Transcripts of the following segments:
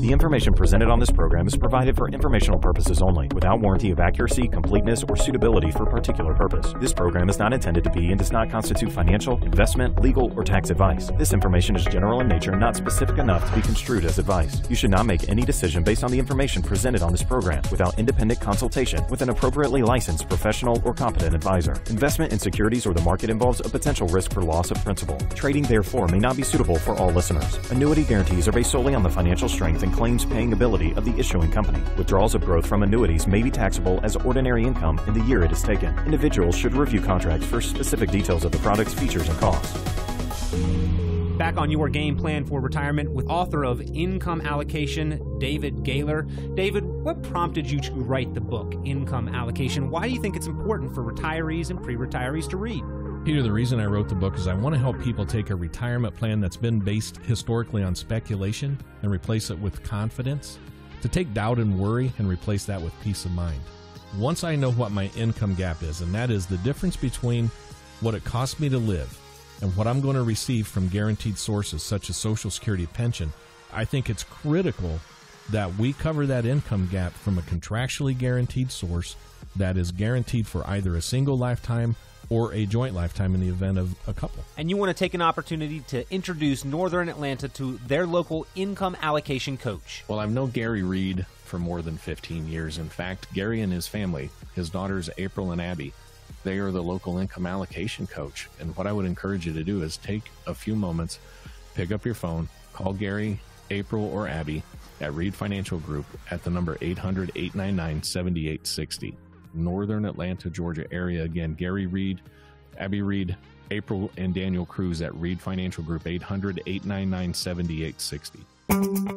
The information presented on this program is provided for informational purposes only, without warranty of accuracy, completeness, or suitability for a particular purpose. This program is not intended to be and does not constitute financial, investment, legal, or tax advice. This information is general in nature and not specific enough to be construed as advice. You should not make any decision based on the information presented on this program without independent consultation with an appropriately licensed professional or competent advisor. Investment in securities or the market involves a potential risk for loss of principal. Trading, therefore, may not be suitable for all listeners. Annuity guarantees are based solely on the financial strength and claims paying ability of the issuing company. Withdrawals of growth from annuities may be taxable as ordinary income in the year it is taken. Individuals should review contracts for specific details of the product's features and costs. Back on Your Game Plan for Retirement with author of Income Allocation, David Gaylor. David, what prompted you to write the book, Income Allocation? Why do you think it's important for retirees and pre-retirees to read? Peter, the reason I wrote the book is I want to help people take a retirement plan that's been based historically on speculation and replace it with confidence, to take doubt and worry and replace that with peace of mind. Once I know what my income gap is, and that is the difference between what it costs me to live and what I'm going to receive from guaranteed sources such as Social Security pension, I think it's critical that we cover that income gap from a contractually guaranteed source that is guaranteed for either a single lifetime or a joint lifetime in the event of a couple. And you want to take an opportunity to introduce Northern Atlanta to their local income allocation coach. Well, I've known Gary Reed for more than 15 years. In fact, Gary and his family, his daughters April and Abby, they are the local income allocation coach. And what I would encourage you to do is take a few moments, pick up your phone, call Gary, April, or Abby at Reed Financial Group at the number 800-899-7860. Northern Atlanta, Georgia area. Again, Gary Reed, Abby Reed, April, and Daniel Cruz at Reed Financial Group, 800-899-7860.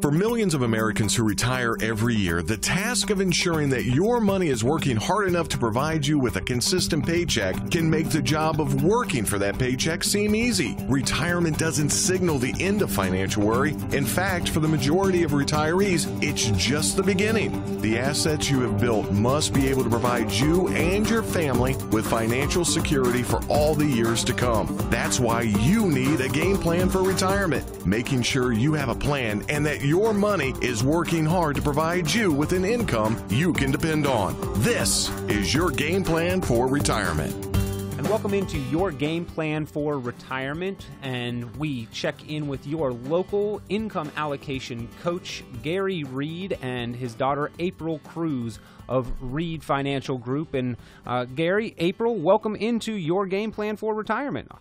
For millions of Americans who retire every year, the task of ensuring that your money is working hard enough to provide you with a consistent paycheck can make the job of working for that paycheck seem easy. Retirement doesn't signal the end of financial worry. In fact, for the majority of retirees, it's just the beginning. The assets you have built must be able to provide you and your family with financial security for all the years to come. That's why you need a game plan for retirement, making sure you have a plan and that your money is working hard to provide you with an income you can depend on. This is your game plan for retirement. And welcome into Your Game Plan for Retirement. And we check in with your local income allocation coach, Gary Reed, and his daughter, April Cruz of Reed Financial Group. And Gary, April, welcome into Your Game Plan for Retirement.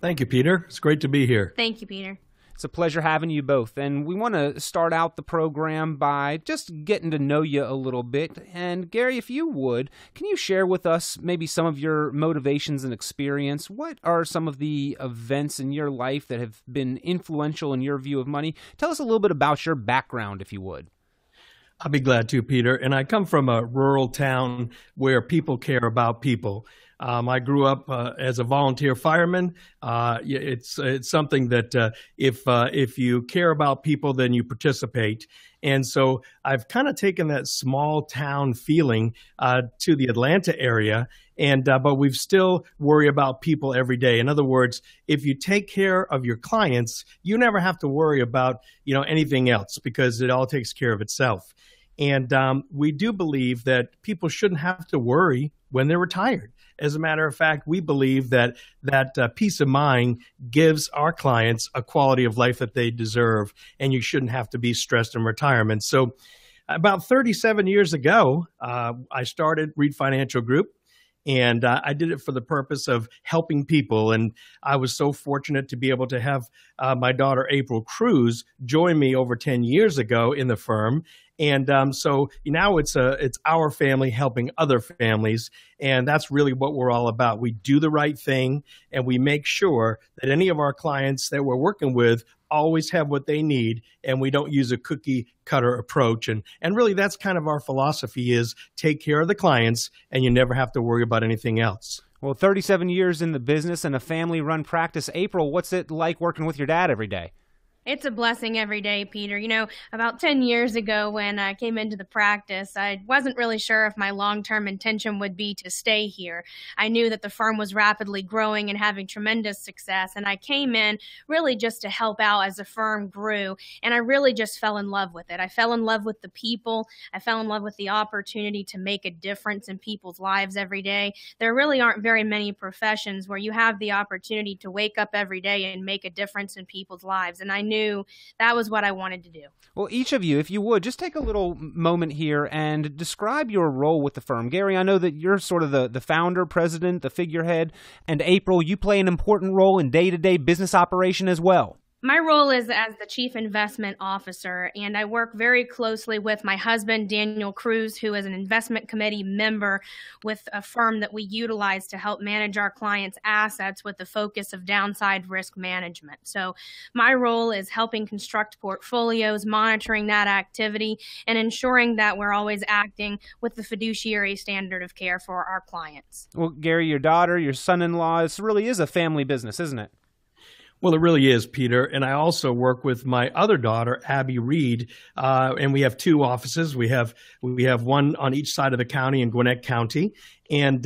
Thank you, Peter. It's great to be here. Thank you, Peter. It's a pleasure having you both. And we want to start out the program by just getting to know you a little bit. And Gary, if you would, can you share with us maybe some of your motivations and experience? What are some of the events in your life that have been influential in your view of money? Tell us a little bit about your background, if you would. I'll be glad to, Peter. And I come from a rural town where people care about people. I grew up as a volunteer fireman. It's something that if you care about people, then you participate. And so I've kind of taken that small town feeling to the Atlanta area, but we still worry about people every day. In other words, if you take care of your clients, you never have to worry about anything else because it all takes care of itself. And we do believe that people shouldn't have to worry when they're retired. As a matter of fact, we believe that peace of mind gives our clients a quality of life that they deserve, and you shouldn't have to be stressed in retirement. So about 37 years ago, I started Reed Financial Group, and I did it for the purpose of helping people. And I was so fortunate to be able to have my daughter, April Cruz, join me over 10 years ago in the firm. And so now it's our family helping other families, and that's really what we're all about. We do the right thing, and we make sure that any of our clients that we're working with always have what they need, and we don't use a cookie-cutter approach. And really that's kind of our philosophy is take care of the clients, and you never have to worry about anything else. Well, 37 years in the business and a family-run practice. April, what's it like working with your dad every day? It's a blessing every day, Peter. About 10 years ago when I came into the practice, I wasn't really sure if my long-term intention would be to stay here. I knew that the firm was rapidly growing and having tremendous success, and I came in really just to help out as the firm grew, and I really just fell in love with it. I fell in love with the people. I fell in love with the opportunity to make a difference in people's lives every day. There really aren't very many professions where you have the opportunity to wake up every day and make a difference in people's lives, and I knew that was what I wanted to do. Well, each of you, if you would, just take a little moment here and describe your role with the firm. Gary, I know that you're sort of the founder, president, the figurehead, and April, you play an important role in day-to-day business operation as well. My role is as the Chief Investment Officer, and I work very closely with my husband, Daniel Cruz, who is an investment committee member with a firm that we utilize to help manage our clients' assets with the focus of downside risk management. So my role is helping construct portfolios, monitoring that activity, and ensuring that we're always acting with the fiduciary standard of care for our clients. Well, Gary, your daughter, your son-in-law, this really is a family business, isn't it? Well, it really is, Peter. And I also work with my other daughter, Abby Reed, and we have two offices. We have one on each side of the county in Gwinnett County, and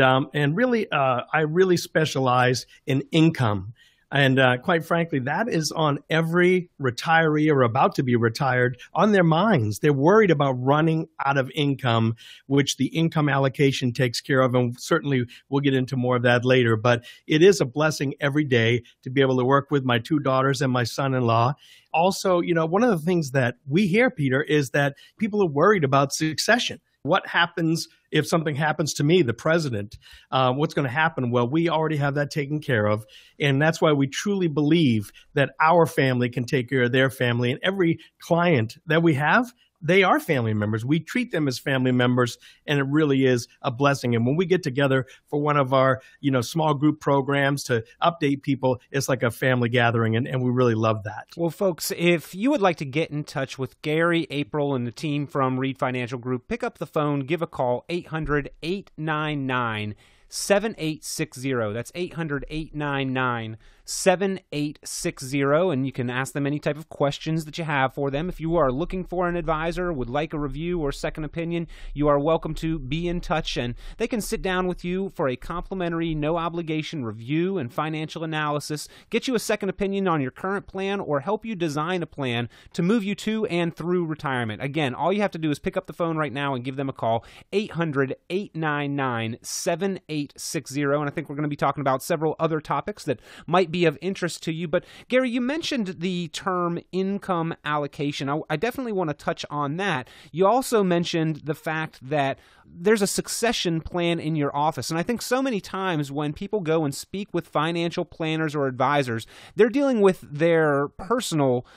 really, I really specialize in income. And quite frankly, that is on every retiree or about to be retired on their minds. They're worried about running out of income, which the income allocation takes care of. And certainly we'll get into more of that later. But it is a blessing every day to be able to work with my two daughters and my son-in-law. Also, one of the things that we hear, Peter, is that people are worried about succession. What happens if something happens to me, the president? What's going to happen? Well, we already have that taken care of. And that's why we truly believe that our family can take care of their family. And every client that we have, they are family members. We treat them as family members, and it really is a blessing. And when we get together for one of our, small group programs to update people, it's like a family gathering, and we really love that. Well, folks, if you would like to get in touch with Gary, April, and the team from Reed Financial Group, pick up the phone, give a call, 800-899-7860. That's 800-899-7860, and you can ask them any type of questions that you have for them. If you are looking for an advisor, would like a review or second opinion, you are welcome to be in touch, and they can sit down with you for a complimentary, no-obligation review and financial analysis, get you a second opinion on your current plan, or help you design a plan to move you to and through retirement. Again, all you have to do is pick up the phone right now and give them a call, 800-899-7860, and I think we're going to be talking about several other topics that might be of interest to you. But Gary, you mentioned the term income allocation. I definitely want to touch on that. You also mentioned the fact that there's a succession plan in your office. And I think so many times when people go and speak with financial planners or advisors, they're dealing with their personal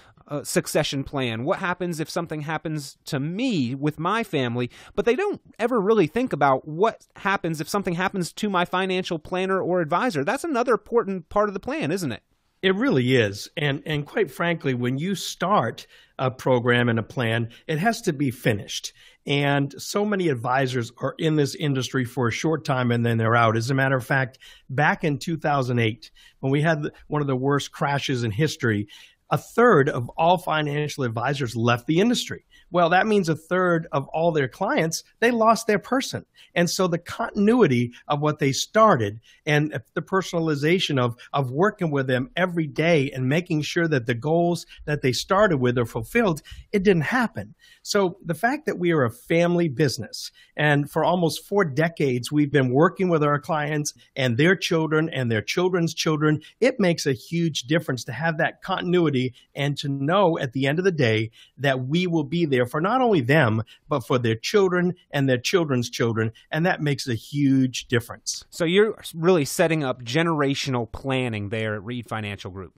succession plan. What happens if something happens to me with my family? But they don't ever really think about what happens if something happens to my financial planner or advisor. That's another important part of the plan, isn't it? It really is. And quite frankly, when you start a program and a plan, it has to be finished. And so many advisors are in this industry for a short time and then they're out. As a matter of fact, back in 2008, when we had one of the worst crashes in history, a third of all financial advisors left the industry. Well, that means a third of all their clients, they lost their person. And so the continuity of what they started and the personalization of working with them every day and making sure that the goals that they started with are fulfilled, it didn't happen. So the fact that we are a family business, and for almost 4 decades, we've been working with our clients and their children and their children's children, it makes a huge difference to have that continuity and to know at the end of the day that we will be there for not only them, but for their children and their children's children. And that makes a huge difference. So you're really setting up generational planning there at Reed Financial Group.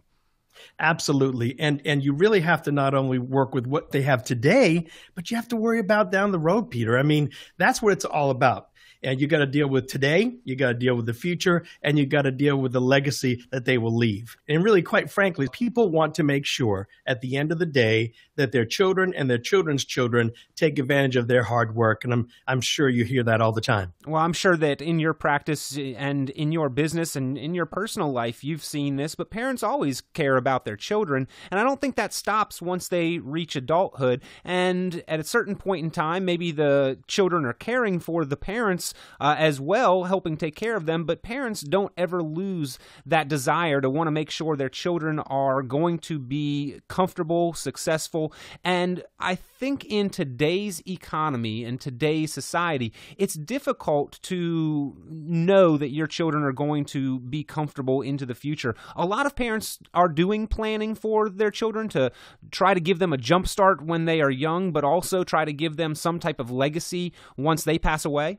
Absolutely. And you really have to not only work with what they have today, but you have to worry about down the road, Peter. I mean, that's what it's all about. And you got to deal with today, you got to deal with the future, and you got to deal with the legacy that they will leave. And really, quite frankly, people want to make sure at the end of the day that their children and their children's children take advantage of their hard work. And I'm sure you hear that all the time. Well, I'm sure that in your practice and in your business and in your personal life, you've seen this, but parents always care about their children. And I don't think that stops once they reach adulthood. And at a certain point in time, maybe the children are caring for the parents as well, helping take care of them. But parents don't ever lose that desire to want to make sure their children are going to be comfortable, successful. And I think in today's economy and today's society, it's difficult to know that your children are going to be comfortable into the future. A lot of parents are doing planning for their children to try to give them a jump start when they are young, but also try to give them some type of legacy once they pass away.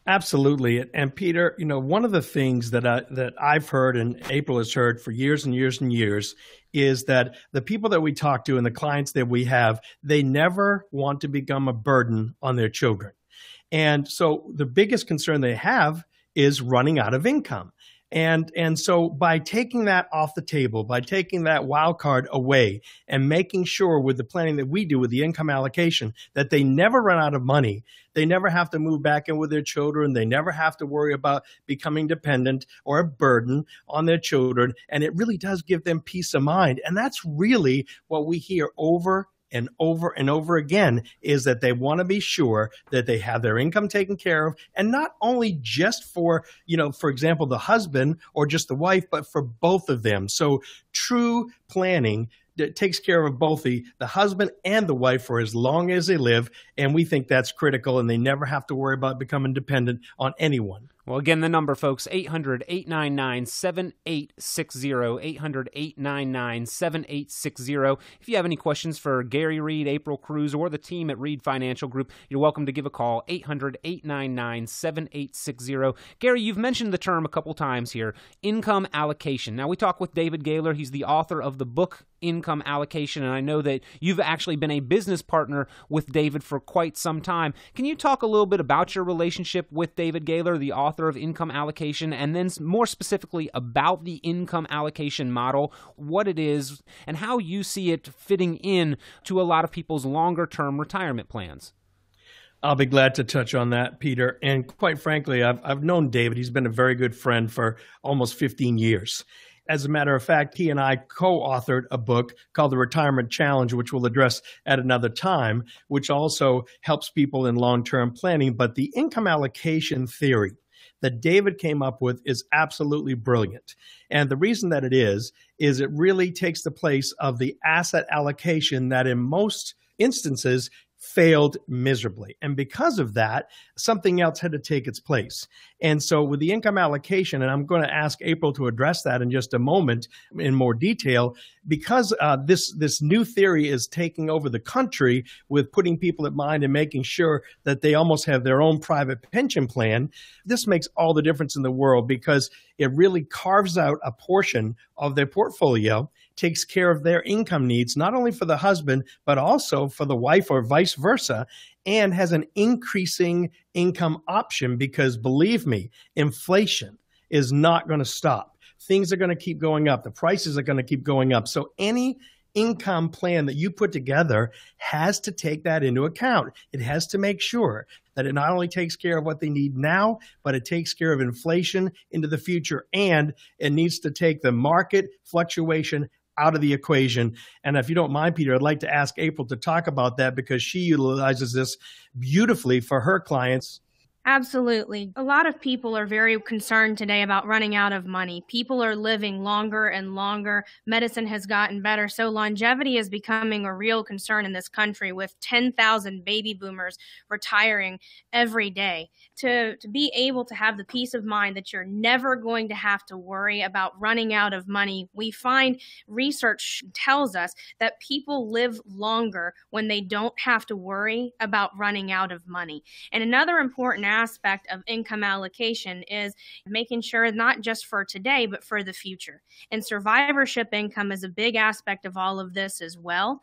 Absolutely. And Peter, one of the things that I've heard and April has heard for years and years and years is that the people that we talk to and the clients that we have, they never want to become a burden on their children. And so the biggest concern they have is running out of income. And so by taking that off the table, by taking that wild card away and making sure with the planning that we do with the income allocation that they never run out of money, they never have to move back in with their children, they never have to worry about becoming dependent or a burden on their children, and it really does give them peace of mind. And that's really what we hear over and over and over again, is that they want to be sure that they have their income taken care of, and not only just for, for example, the husband or just the wife, but for both of them. So true planning that takes care of both the husband and the wife for as long as they live, and we think that's critical, and they never have to worry about becoming dependent on anyone. Well, again, the number, folks, 800-899-7860, 800-899-7860. If you have any questions for Gary Reed, April Cruz, or the team at Reed Financial Group, you're welcome to give a call, 800-899-7860. Gary, you've mentioned the term a couple times here, income allocation. Now, we talk with David Gaylor. He's the author of the book, Income Allocation, and I know that you've actually been a business partner with David for quite some time. Can you talk a little bit about your relationship with David Gaylor, the author of Income Allocation, and then more specifically about the income allocation model, what it is, and how you see it fitting in to a lot of people's longer-term retirement plans? I'll be glad to touch on that, Peter. And quite frankly, I've known David. He's been a very good friend for almost 15 years. As a matter of fact, he and I co-authored a book called The Retirement Challenge, which we'll address at another time, which also helps people in long-term planning. But the income allocation theory that David came up with is absolutely brilliant. And the reason that it is it really takes the place of the asset allocation that in most instances failed miserably. And because of that, something else had to take its place. And so with the income allocation, and I'm going to ask April to address that in just a moment in more detail, because this new theory is taking over the country with putting people in mind and making sure that they almost have their own private pension plan, this makes all the difference in the world, because it really carves out a portion of their portfolio, takes care of their income needs, not only for the husband, but also for the wife or vice versa, and has an increasing income option, because believe me, inflation is not going to stop. Things are going to keep going up. The prices are going to keep going up. So any income plan that you put together has to take that into account. It has to make sure that it not only takes care of what they need now, but it takes care of inflation into the future, and it needs to take the market fluctuation out of the equation. And if you don't mind, Peter, I'd like to ask April to talk about that, because she utilizes this beautifully for her clients. Absolutely. A lot of people are very concerned today about running out of money. People are living longer and longer. Medicine has gotten better. So longevity is becoming a real concern in this country, with 10,000 baby boomers retiring every day. To be able to have the peace of mind that you're never going to have to worry about running out of money, we find research tells us that people live longer when they don't have to worry about running out of money. And another important aspect of income allocation is making sure not just for today, but for the future. And survivorship income is a big aspect of all of this as well.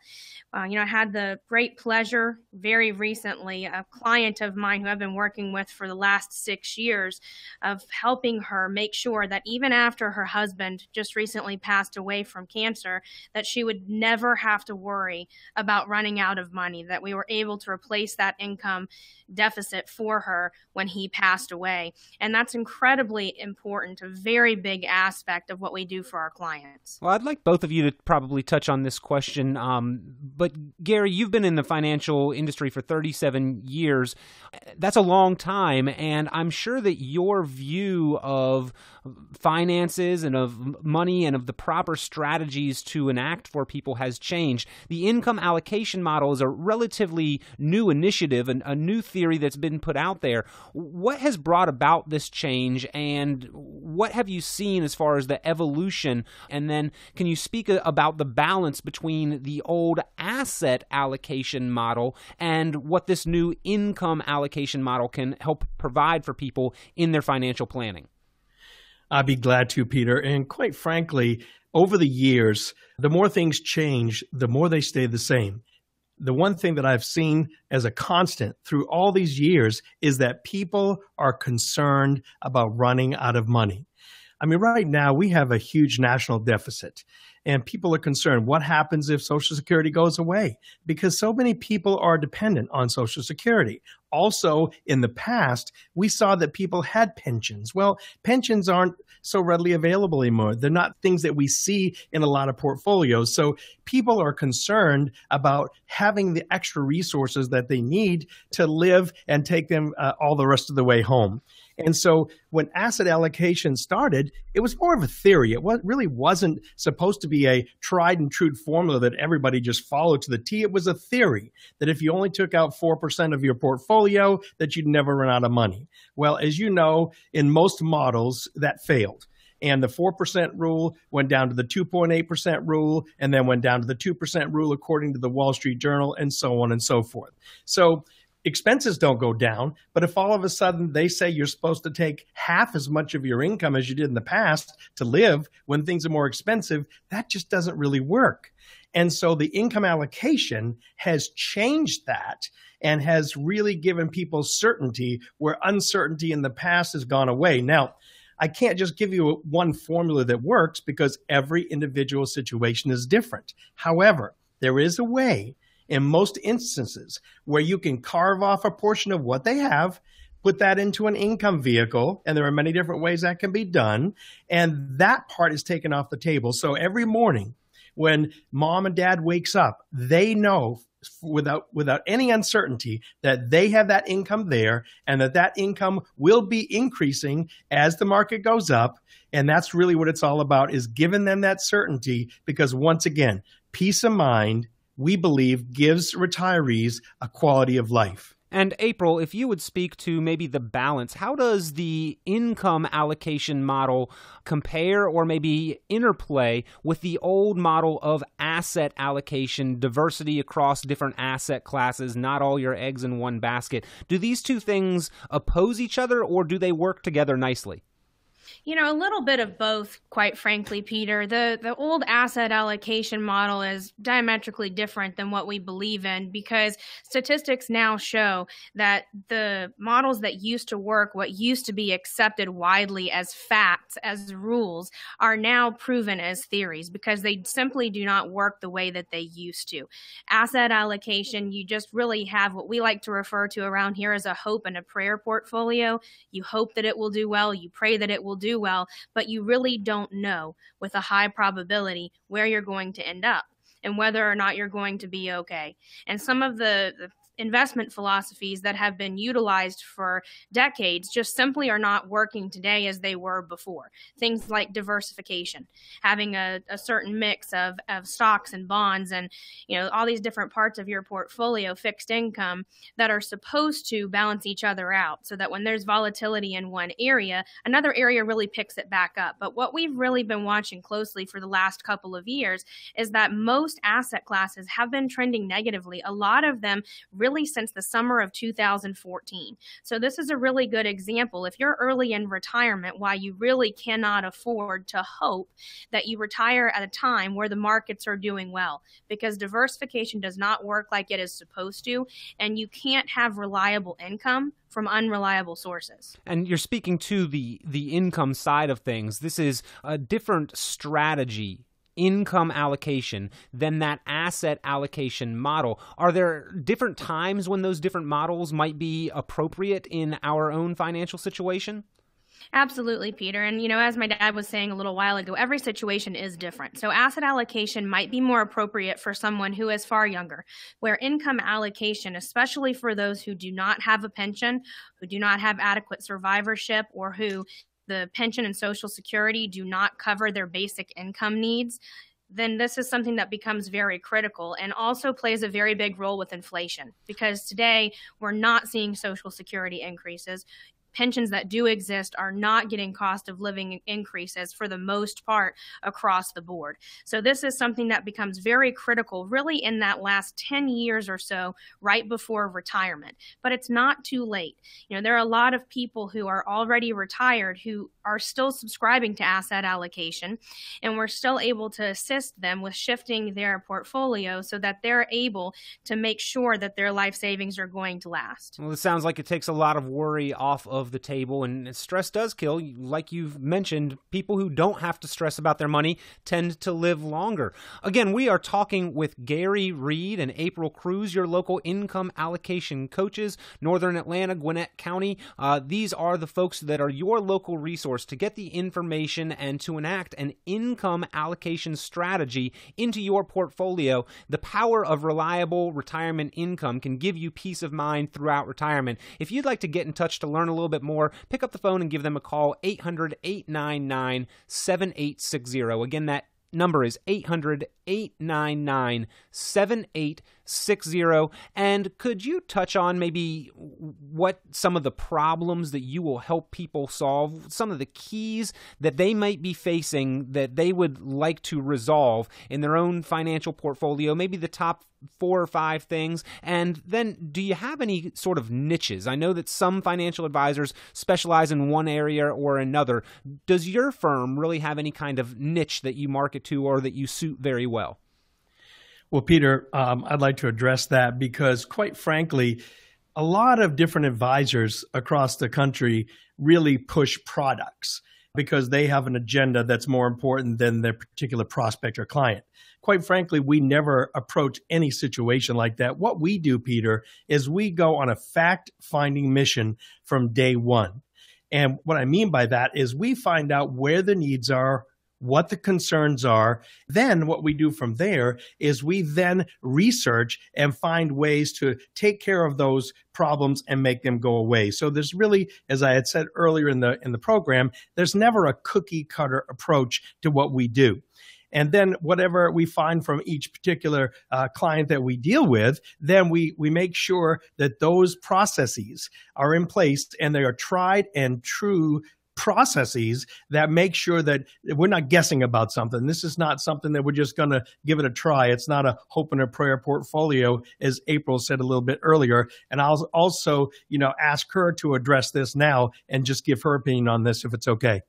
I had the great pleasure very recently, a client of mine who I've been working with for the last 6 years, of helping her make sure that even after her husband just recently passed away from cancer, that she would never have to worry about running out of money, that we were able to replace that income deficit for her when he passed away. And that's incredibly important, a very big aspect of what we do for our clients. Well, I'd like both of you to probably touch on this question. But Gary, you've been in the financial industry for 37 years. That's a long time. And I'm sure that your view of finances and of money and of the proper strategies to enact for people has changed. The income allocation model is a relatively new initiative and a new theory that's been put out there. What has brought about this change, and what have you seen as far as the evolution? And then can you speak about the balance between the old asset allocation model and what this new income allocation model can help provide for people in their financial planning? I'd be glad to, Peter. And quite frankly, over the years, the more things change, the more they stay the same. The one thing that I've seen as a constant through all these years is that people are concerned about running out of money. I mean, right now we have a huge national deficit, and people are concerned, what happens if Social Security goes away? Because so many people are dependent on Social Security. Also, in the past, we saw that people had pensions. Well, pensions aren't so readily available anymore. They're not things that we see in a lot of portfolios. So people are concerned about having the extra resources that they need to live and take them all the rest of the way home. And so when asset allocation started, it was more of a theory. It really wasn't supposed to be a tried and true formula that everybody just followed to the T. It was a theory that if you only took out 4% of your portfolio, that you'd never run out of money. Well, as you know, in most models, that failed. And the 4% rule went down to the 2.8% rule, and then went down to the 2% rule according to the Wall Street Journal, and so on and so forth. So expenses don't go down, but if all of a sudden they say you're supposed to take half as much of your income as you did in the past to live when things are more expensive, that just doesn't really work. And so the income allocation has changed that and has really given people certainty where uncertainty in the past has gone away. Now, I can't just give you one formula that works because every individual situation is different. However, there is a way in most instances where you can carve off a portion of what they have, put that into an income vehicle, and there are many different ways that can be done, and that part is taken off the table. So every morning when mom and dad wakes up, they know without any uncertainty that they have that income there and that income will be increasing as the market goes up. And that's really what it's all about, is giving them that certainty, because once again, peace of mind, we believe, gives retirees a quality of life. And April, if you would speak to maybe the balance, how does the income allocation model compare or maybe interplay with the old model of asset allocation, diversity across different asset classes, not all your eggs in one basket? Do these two things oppose each other, or do they work together nicely? A little bit of both, quite frankly, Peter. The old asset allocation model is diametrically different than what we believe in, because statistics now show that the models that used to work, what used to be accepted widely as facts, as rules, are now proven as theories because they simply do not work the way that they used to. Asset allocation, you just really have what we like to refer to around here as a hope and a prayer portfolio. You hope that it will do well, you pray that it will do well, but you really don't know with a high probability where you're going to end up and whether or not you're going to be okay. And some of the investment philosophies that have been utilized for decades just simply are not working today as they were before. Things like diversification, having a certain mix of stocks and bonds and all these different parts of your portfolio, fixed income, that are supposed to balance each other out so that when there's volatility in one area, another area really picks it back up. But what we've really been watching closely for the last couple of years is that most most asset classes have been trending negatively, a lot of them really since the summer of 2014. So this is a really good example. If you're early in retirement, why you really cannot afford to hope that you retire at a time where the markets are doing well, because diversification does not work like it is supposed to, and you can't have reliable income from unreliable sources. And you're speaking to the income side of things. This is a different strategy, income allocation, than that asset allocation model. Are there different times when those different models might be appropriate in our own financial situation? Absolutely, Peter. And, as my dad was saying a little while ago, every situation is different. So asset allocation might be more appropriate for someone who is far younger, where income allocation, especially for those who do not have a pension, who do not have adequate survivorship, or who the pension and Social Security do not cover their basic income needs, then this is something that becomes very critical and also plays a very big role with inflation, because today we're not seeing Social Security increases. Pensions that do exist are not getting cost of living increases for the most part across the board. So this is something that becomes very critical really in that last 10 years or so right before retirement. But it's not too late. There are a lot of people who are already retired who are still subscribing to asset allocation, and we're still able to assist them with shifting their portfolio so that they're able to make sure that their life savings are going to last. Well, it sounds like it takes a lot of worry off of the table, and stress does kill. Like you've mentioned, people who don't have to stress about their money tend to live longer. Again, we are talking with Gary Reed and April Cruz, your local income allocation coaches, Northern Atlanta, Gwinnett County. These are the folks that are your local resource to get the information and to enact an income allocation strategy into your portfolio. The power of reliable retirement income can give you peace of mind throughout retirement. If you'd like to get in touch to learn a little bit more, pick up the phone and give them a call, 800-899-7860. Again, that number is 800-899-7860. And could you touch on maybe what some of the problems that you will help people solve, some of the keys that they might be facing that they would like to resolve in their own financial portfolio, maybe the top 4 or 5 things? And then do you have any sort of niches? I know that some financial advisors specialize in one area or another. Does your firm really have any kind of niche that you market to or that you suit very well? Well, Peter, I'd like to address that because, quite frankly, a lot of different advisors across the country really push products because they have an agenda that's more important than their particular prospect or client. Quite frankly, we never approach any situation like that. What we do, Peter, is we go on a fact-finding mission from day one. And what I mean by that is we find out where the needs are, what the concerns are. Then what we do from there is we then research and find ways to take care of those problems and make them go away. So there's really, as I had said earlier in the program, there's never a cookie cutter approach to what we do. And then whatever we find from each particular client that we deal with, then we make sure that those processes are in place and they are tried and true processes that make sure that we're not guessing about something. This is not something that we're just going to give it a try. It's not a hope and a prayer portfolio, as April said a little bit earlier. And I'll also, ask her to address this now and just give her opinion on this if it's okay.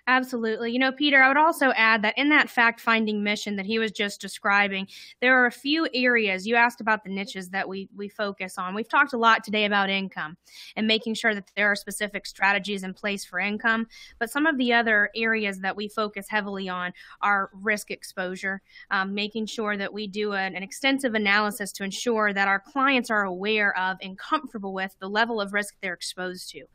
Absolutely. Peter, I would also add that in that fact-finding mission that he was just describing, there are a few areas. You asked about the niches that we focus on. We've talked a lot today about income and making sure that there are specific strategies in place for income. But some of the other areas that we focus heavily on are risk exposure, making sure that we do an extensive analysis to ensure that our clients are aware of and comfortable with the level of risk they're exposed to.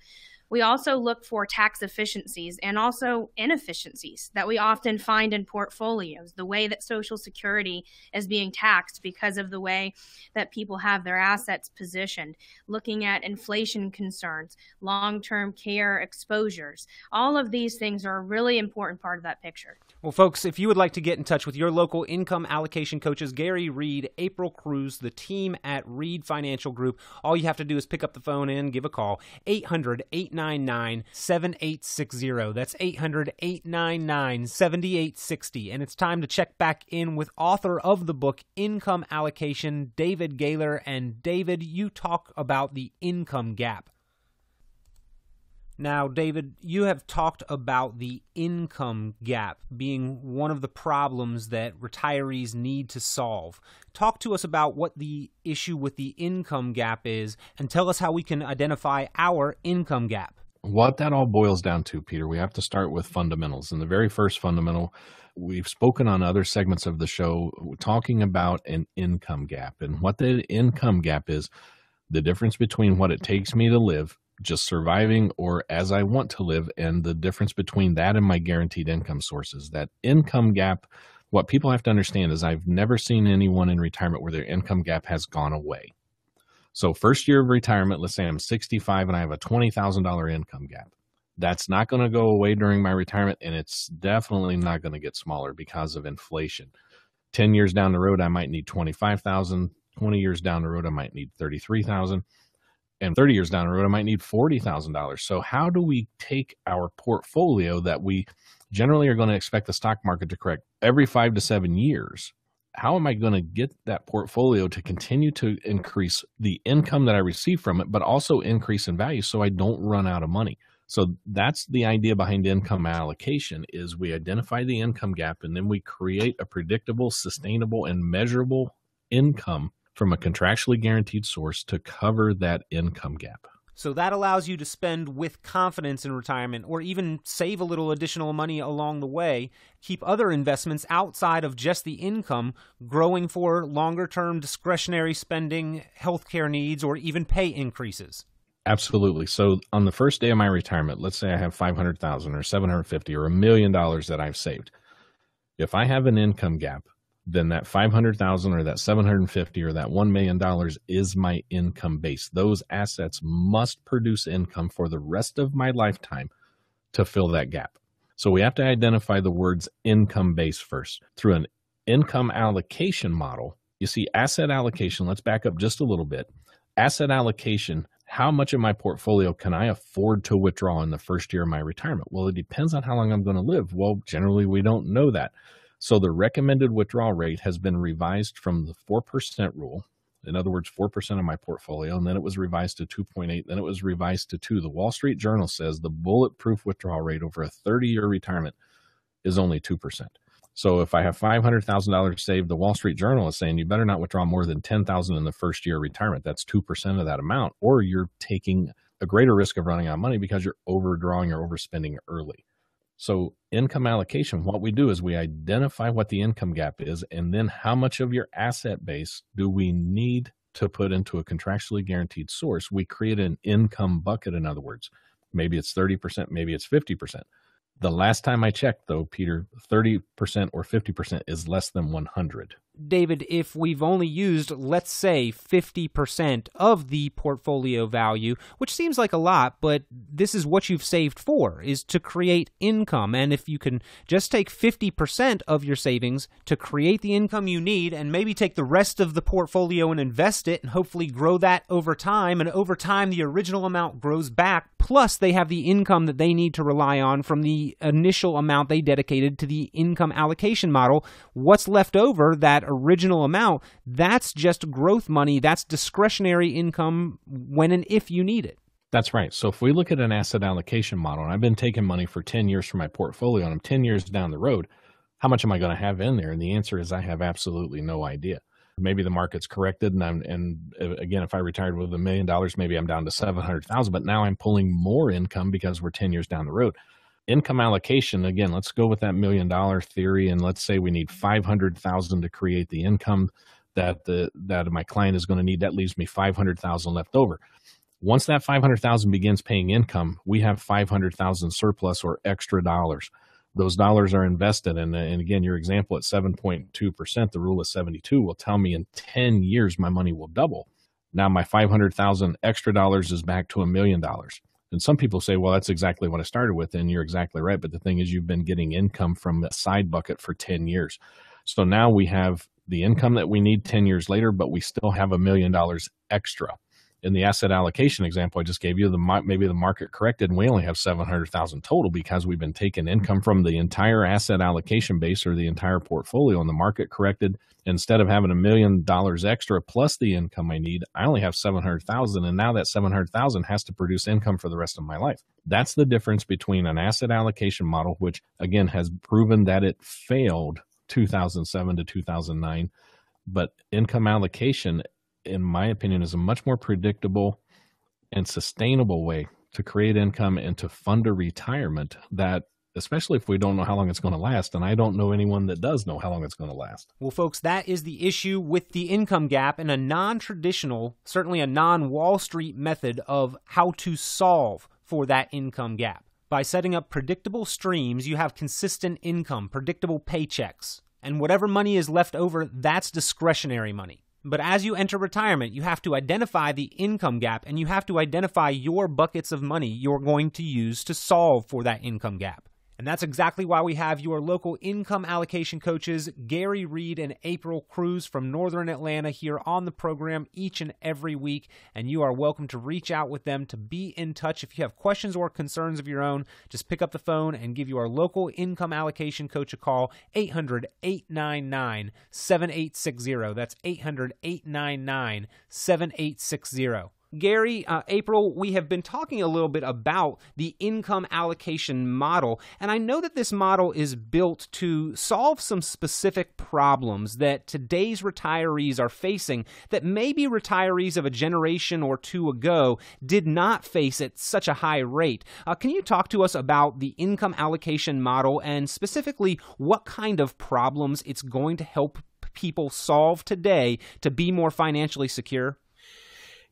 We also look for tax efficiencies and also inefficiencies that we often find in portfolios, the way that Social Security is being taxed because of the way that people have their assets positioned, looking at inflation concerns, long-term care exposures. All of these things are a really important part of that picture. Well, folks, if you would like to get in touch with your local income allocation coaches, Gary Reed, April Cruz, the team at Reed Financial Group, all you have to do is pick up the phone and give a call, 800-899 800-899-7860. That's 800-899-7860. And it's time to check back in with author of the book, Income Allocation, David Gaylor. And David, you talk about the income gap. Now, David, you have talked about the income gap being one of the problems that retirees need to solve. Talk to us about what the issue with the income gap is, and tell us how we can identify our income gap. What that all boils down to, Peter, we have to start with fundamentals. And the very first fundamental, we've spoken on other segments of the show talking about an income gap. And what the income gap is, the difference between what it takes me to live, just surviving, or as I want to live, and the difference between that and my guaranteed income sources. That income gap, what people have to understand is I've never seen anyone in retirement where their income gap has gone away. So first year of retirement, let's say I'm 65 and I have a $20,000 income gap. That's not going to go away during my retirement, and it's definitely not going to get smaller because of inflation. 10 years down the road, I might need $25,000. 20 years down the road, I might need $33,000. And 30 years down the road, I might need $40,000. So how do we take our portfolio that we generally are going to expect the stock market to correct every 5 to 7 years? How am I going to get that portfolio to continue to increase the income that I receive from it, but also increase in value so I don't run out of money? So that's the idea behind income allocation, is we identify the income gap and then we create a predictable, sustainable, and measurable income from a contractually guaranteed source to cover that income gap. So that allows you to spend with confidence in retirement, or even save a little additional money along the way, keep other investments outside of just the income growing for longer-term discretionary spending, healthcare needs, or even pay increases. Absolutely. So on the first day of my retirement, let's say I have $500,000 or $750,000 or $1 million that I've saved. If I have an income gap, then that $500,000 or that $750,000 or that $1 million is my income base. Those assets must produce income for the rest of my lifetime to fill that gap. So we have to identify the words income base first. Through an income allocation model, you see asset allocation, let's back up just a little bit. Asset allocation, how much of my portfolio can I afford to withdraw in the first year of my retirement? Well, it depends on how long I'm going to live. Well, generally we don't know that. So the recommended withdrawal rate has been revised from the 4% rule. In other words, 4% of my portfolio, and then it was revised to 2.8, then it was revised to 2. The Wall Street Journal says the bulletproof withdrawal rate over a 30-year retirement is only 2%. So if I have $500,000 saved, the Wall Street Journal is saying you better not withdraw more than $10,000 in the first year of retirement. That's 2% of that amount, or you're taking a greater risk of running out of money because you're overdrawing or overspending early. So income allocation, what we do is we identify what the income gap is, and then how much of your asset base do we need to put into a contractually guaranteed source. We create an income bucket, in other words. Maybe it's 30%, maybe it's 50%. The last time I checked, though, Peter, 30% or 50% is less than 100. David, if we've only used, let's say, 50% of the portfolio value, which seems like a lot, but this is what you've saved for, is to create income. And if you can just take 50% of your savings to create the income you need, and maybe take the rest of the portfolio and invest it and hopefully grow that over time, and over time the original amount grows back, plus they have the income that they need to rely on from the initial amount they dedicated to the income allocation model, what's left over, that original amount, that's just growth money. That's discretionary income when and if you need it. That's right. So if we look at an asset allocation model, and I've been taking money for 10 years from my portfolio, and I'm 10 years down the road, how much am I going to have in there? And the answer is I have absolutely no idea. Maybe the market's corrected, and again, if I retired with $1 million, maybe I'm down to $700,000, but now I'm pulling more income because we're 10 years down the road. Income allocation, again, let's go with that $1 million theory, and let's say we need $500,000 to create the income that my client is going to need. That leaves me $500,000 left over. Once that $500,000 begins paying income, we have $500,000 surplus or extra dollars. Those dollars are invested, and again, your example at 7.2%, the rule of 72 will tell me in 10 years my money will double. Now my $500,000 extra dollars is back to $1 million. And some people say, well, that's exactly what I started with, and you're exactly right. But the thing is, you've been getting income from that side bucket for 10 years. So now we have the income that we need 10 years later, but we still have $1 million extra. In the asset allocation example I just gave you, maybe the market corrected and we only have 700,000 total because we've been taking income from the entire asset allocation base or the entire portfolio, and the market corrected. Instead of having $1 million extra plus the income I need, I only have 700,000, and now that 700,000 has to produce income for the rest of my life. That's the difference between an asset allocation model, which again has proven that it failed 2007 to 2009, but income allocation, in my opinion, is a much more predictable and sustainable way to create income and to fund a retirement that, especially if we don't know how long it's going to last, and I don't know anyone that does know how long it's going to last. Well, folks, that is the issue with the income gap and a non-traditional, certainly a non-Wall Street method of how to solve for that income gap. By setting up predictable streams, you have consistent income, predictable paychecks, and whatever money is left over, that's discretionary money. But as you enter retirement, you have to identify the income gap, and you have to identify your buckets of money you're going to use to solve for that income gap. And that's exactly why we have your local income allocation coaches, Gary Reed and April Cruz from Northern Atlanta, here on the program each and every week. And you are welcome to reach out with them, to be in touch. If you have questions or concerns of your own, just pick up the phone and give your local income allocation coach a call, 800-899-7860. That's 800-899-7860. Gary, April, we have been talking a little bit about the income allocation model, and I know that this model is built to solve some specific problems that today's retirees are facing that maybe retirees of a generation or two ago did not face at such a high rate. Can you talk to us about the income allocation model and specifically what kind of problems it's going to help people solve today to be more financially secure?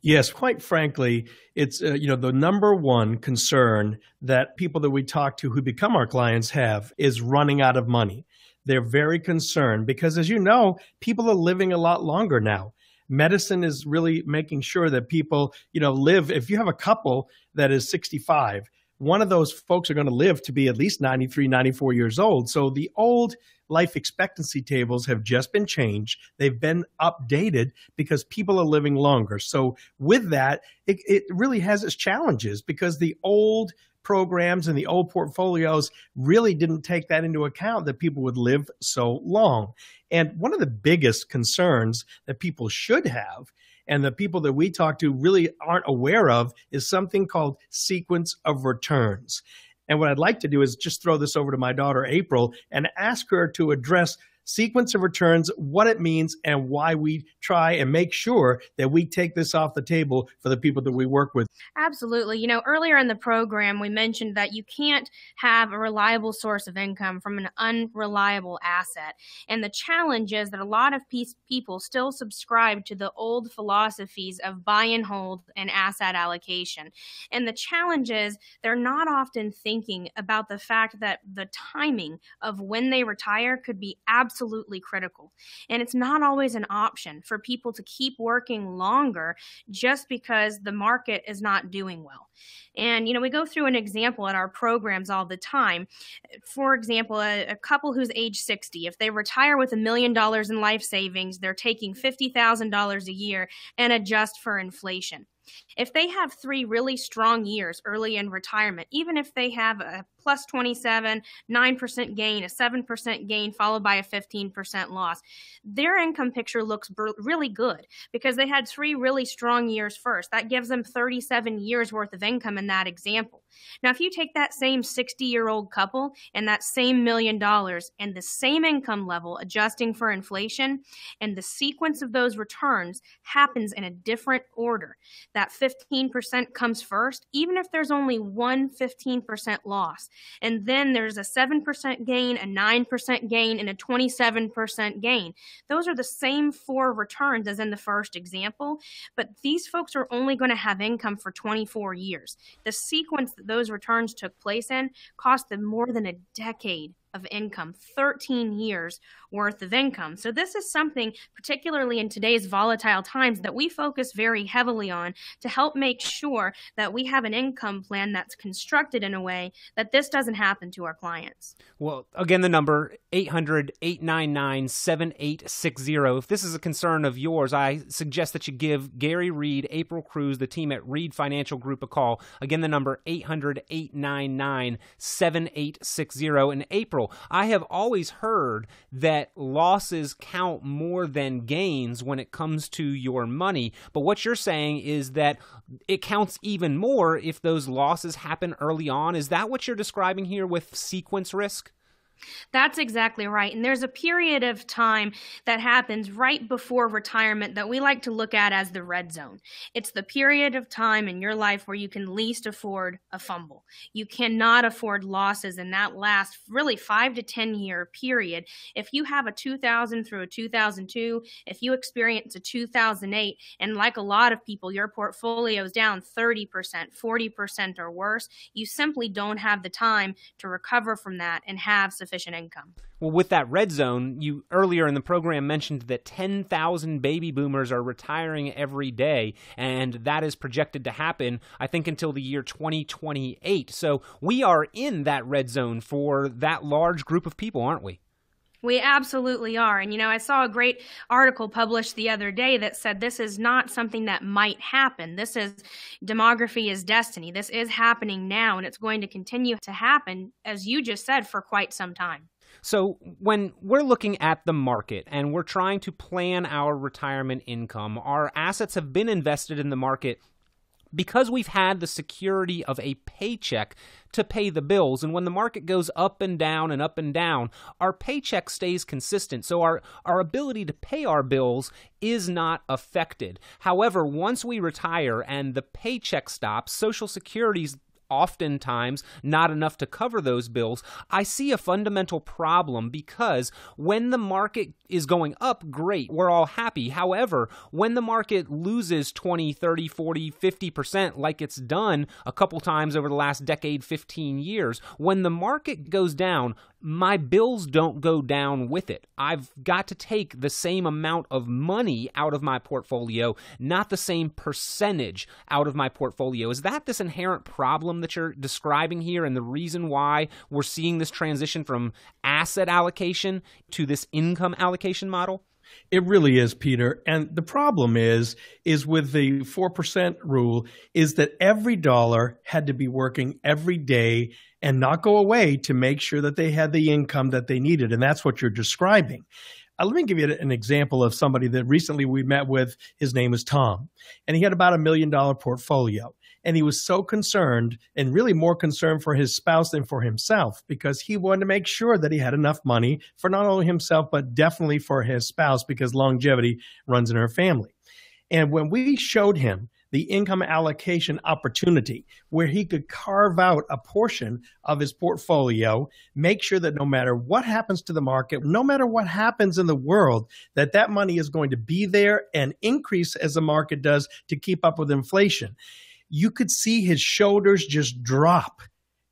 Yes, quite frankly, it's the number one concern that people that we talk to who become our clients have is running out of money. They're very concerned because, as you know, people are living a lot longer now. Medicine is really making sure that people, live. If you have a couple that is 65, one of those folks are going to live to be at least 93, 94 years old. So the old life expectancy tables have just been changed. They've been updated because people are living longer. So with that, it really has its challenges because the old programs and the old portfolios really didn't take that into account, that people would live so long. And one of the biggest concerns that people should have, and the people that we talk to really aren't aware of, is something called sequence of returns. And what I'd like to do is just throw this over to my daughter, April, and ask her to address sequence of returns, what it means, and why we try and make sure that we take this off the table for the people that we work with. Absolutely. Earlier in the program, we mentioned that you can't have a reliable source of income from an unreliable asset. And the challenge is that a lot of people still subscribe to the old philosophies of buy and hold and asset allocation. And the challenge is they're not often thinking about the fact that the timing of when they retire could be absolutely critical. And it's not always an option for people to keep working longer just because the market is not doing well. And, we go through an example at our programs all the time. For example, a couple who's age 60, if they retire with $1 million in life savings, they're taking $50,000 a year and adjust for inflation. If they have 3 really strong years early in retirement, even if they have a plus 27, 9% gain, a 7% gain, followed by a 15% loss, their income picture looks really good because they had 3 really strong years first. That gives them 37 years worth of income in that example. Now, if you take that same 60-year-old couple and that same $1 million and the same income level, adjusting for inflation, and the sequence of those returns happens in a different order, that 15% comes first, even if there's only one 15% loss. And then there's a 7% gain, a 9% gain, and a 27% gain. Those are the same 4 returns as in the first example, but these folks are only going to have income for 24 years. The sequence that those returns took place in cost them more than a decade of income, 13 years worth of income. So this is something, particularly in today's volatile times, that we focus very heavily on to help make sure that we have an income plan that's constructed in a way that this doesn't happen to our clients. Well, again, the number 800-899-7860. If this is a concern of yours, I suggest that you give Gary Reed, April Cruz, the team at Reed Financial Group a call. Again, the number 800-899-7860. And April, I have always heard that losses count more than gains when it comes to your money. But what you're saying is that it counts even more if those losses happen early on. Is that what you're describing here with sequence risk? That's exactly right. And there's a period of time that happens right before retirement that we like to look at as the red zone. It's the period of time in your life where you can least afford a fumble. You cannot afford losses in that last really 5 to 10 year period. If you have a 2000 through a 2002, if you experience a 2008, and like a lot of people, your portfolio is down 30%, 40% or worse, you simply don't have the time to recover from that and have sufficient income. Well, with that red zone, you earlier in the program mentioned that 10,000 baby boomers are retiring every day, and that is projected to happen, I think, until the year 2028. So we are in that red zone for that large group of people, aren't we? We absolutely are. And, I saw a great article published the other day that said this is not something that might happen. Demography is destiny. This is happening now, and it's going to continue to happen, as you just said, for quite some time. So when we're looking at the market and we're trying to plan our retirement income, our assets have been invested in the market because we've had the security of a paycheck to pay the bills. And when the market goes up and down, our paycheck stays consistent. So our ability to pay our bills is not affected. However, once we retire and the paycheck stops, Social Security's oftentimes not enough to cover those bills. I see a fundamental problem because when the market is going up, great, we're all happy. However, when the market loses 20, 30, 40, 50% like it's done a couple times over the last decade, 15 years, when the market goes down, my bills don't go down with it. I've got to take the same amount of money out of my portfolio, not the same percentage out of my portfolio. Is that this inherent problem that you're describing here and the reason why we're seeing this transition from asset allocation to this income allocation model? It really is, Peter. And the problem is with the 4% rule is that every dollar had to be working every day and not go away to make sure that they had the income that they needed. And that's what you're describing. Let me give you an example of somebody that recently we met with. His name is Tom, and he had about $1 million portfolio. And he was so concerned, and really more concerned for his spouse than for himself, because he wanted to make sure that he had enough money for not only himself, but definitely for his spouse, because longevity runs in her family. And when we showed him the income allocation opportunity where he could carve out a portion of his portfolio, make sure that no matter what happens to the market, no matter what happens in the world, that money is going to be there and increase as the market does to keep up with inflation. You could see his shoulders just drop.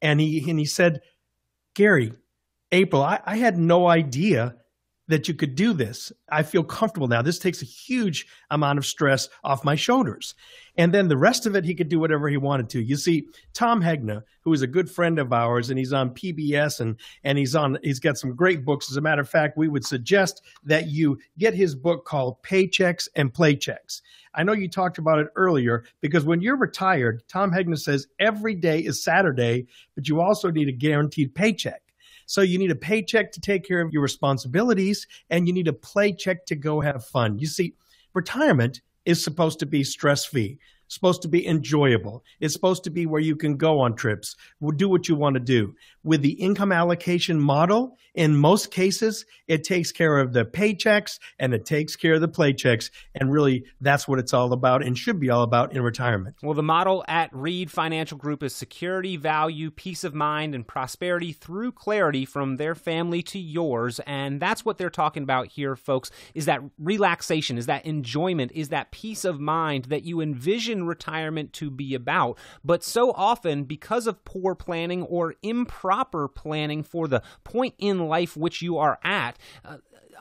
And he said, Gary, April, I had no idea that you could do this. I feel comfortable now. This takes a huge amount of stress off my shoulders. And then the rest of it, he could do whatever he wanted to. You see, Tom Hegna, who is a good friend of ours, and he's on PBS and he's got some great books. As a matter of fact, we would suggest that you get his book called Paychecks and Playchecks. I know you talked about it earlier because when you're retired, Tom Hegna says every day is Saturday, but you also need a guaranteed paycheck. So you need a paycheck to take care of your responsibilities, and you need a playcheck to go have fun. You see, retirement is supposed to be stress-free, supposed to be enjoyable. It's supposed to be where you can go on trips, do what you want to do. With the income allocation model, in most cases, it takes care of the paychecks and it takes care of the playchecks. And really, that's what it's all about and should be all about in retirement. Well, the model at Reed Financial Group is security, value, peace of mind, and prosperity through clarity from their family to yours. And that's what they're talking about here, folks, is that relaxation, is that enjoyment, is that peace of mind that you envision retirement to be about. But so often, because of poor planning or improper proper planning for the point in life which you are at,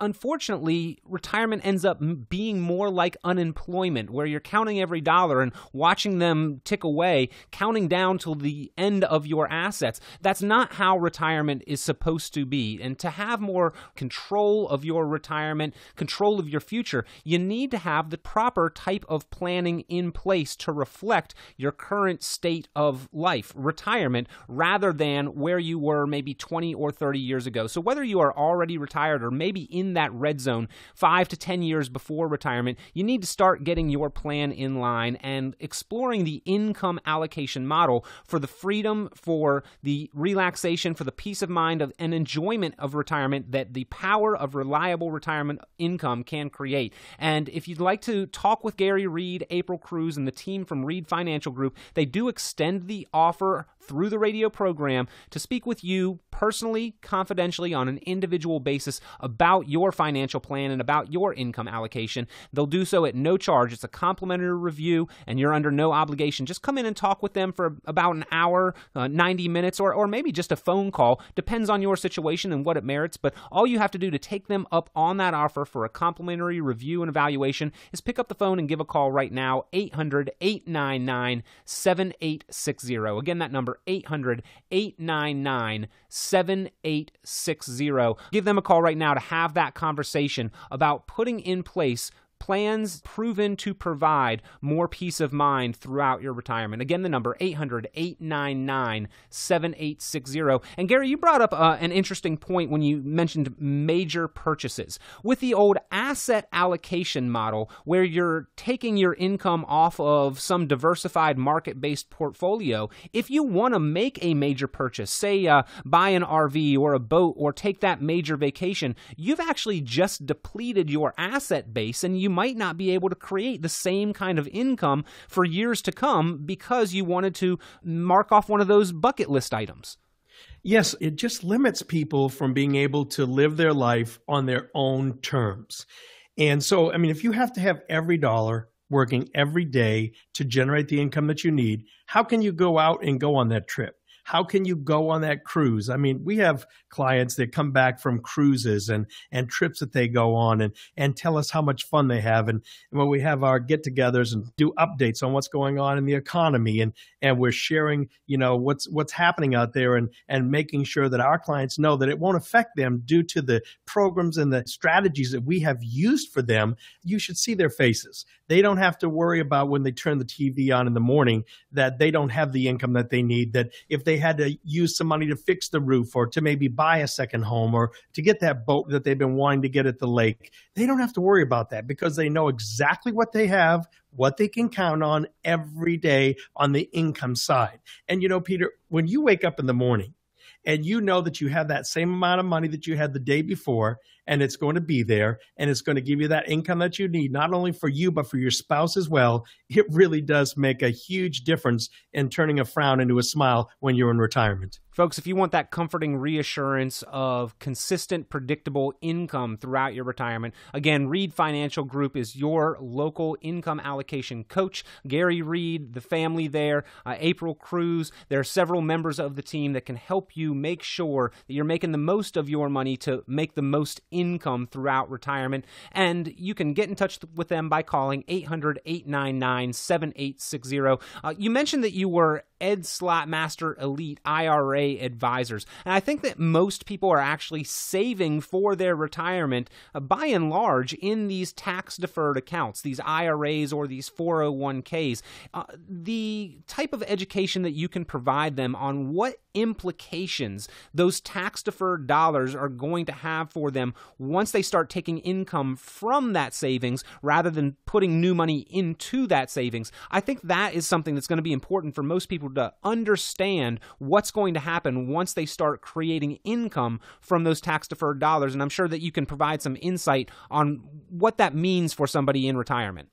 unfortunately, retirement ends up being more like unemployment, where you're counting every dollar and watching them tick away, counting down till the end of your assets. That's not how retirement is supposed to be. And to have more control of your retirement, control of your future, you need to have the proper type of planning in place to reflect your current state of life, retirement, rather than where you were maybe 20 or 30 years ago. So whether you are already retired or maybe in that red zone 5 to 10 years before retirement, you need to start getting your plan in line and exploring the income allocation model for the freedom, for the relaxation, for the peace of mind of and enjoyment of retirement that the power of reliable retirement income can create. And if you'd like to talk with Gary Reed, April Cruz, and the team from Reed Financial Group, they do extend the offer through the radio program to speak with you personally, confidentially, on an individual basis about your financial plan and about your income allocation. They'll do so at no charge. It's a complimentary review, and you're under no obligation. Just come in and talk with them for about an hour, 90 minutes, or maybe just a phone call. Depends on your situation and what it merits, but all you have to do to take them up on that offer for a complimentary review and evaluation is pick up the phone and give a call right now, 800-899-7860. Again, that number, 800-899-7860. Give them a call right now to have that conversation about putting in place plans proven to provide more peace of mind throughout your retirement. Again, the number, 800-899-7860. And Gary, you brought up an interesting point when you mentioned major purchases. With the old asset allocation model, where you're taking your income off of some diversified market-based portfolio, if you want to make a major purchase, say buy an RV or a boat or take that major vacation, you've actually just depleted your asset base, and you might not be able to create the same kind of income for years to come because you wanted to mark off one of those bucket list items. Yes, it just limits people from being able to live their life on their own terms. And so, I mean, if you have to have every dollar working every day to generate the income that you need, how can you go out and go on that trip? How can you go on that cruise? I mean, we have clients that come back from cruises and trips that they go on and tell us how much fun they have. And when we have our get-togethers and do updates on what's going on in the economy, and we're sharing, what's happening out there and making sure that our clients know that it won't affect them due to the programs and the strategies that we have used for them, you should see their faces. They don't have to worry about when they turn the TV on in the morning that they don't have the income that they need, that if they had to use some money to fix the roof or to maybe buy a second home or to get that boat that they've been wanting to get at the lake, they don't have to worry about that because they know exactly what they have, what they can count on every day on the income side. And Peter, when you wake up in the morning and you know that you have that same amount of money that you had the day before, and it's going to be there, and it's going to give you that income that you need, not only for you, but for your spouse as well, it really does make a huge difference in turning a frown into a smile when you're in retirement. Folks, if you want that comforting reassurance of consistent, predictable income throughout your retirement, again, Reed Financial Group is your local income allocation coach. Gary Reed, the family there, April Cruz, there are several members of the team that can help you make sure that you're making the most of your money to make the most income throughout retirement. And you can get in touch with them by calling 800-899-7860. You mentioned that you were Ed Slot Master Elite IRA advisors. And I think that most people are actually saving for their retirement, by and large, in these tax-deferred accounts, these IRAs or these 401ks. The type of education that you can provide them on what implications those tax-deferred dollars are going to have for them once they start taking income from that savings rather than putting new money into that savings. I think that is something that's going to be important for most people to understand what's going to happen once they start creating income from those tax-deferred dollars. And I'm sure that you can provide some insight on what that means for somebody in retirement.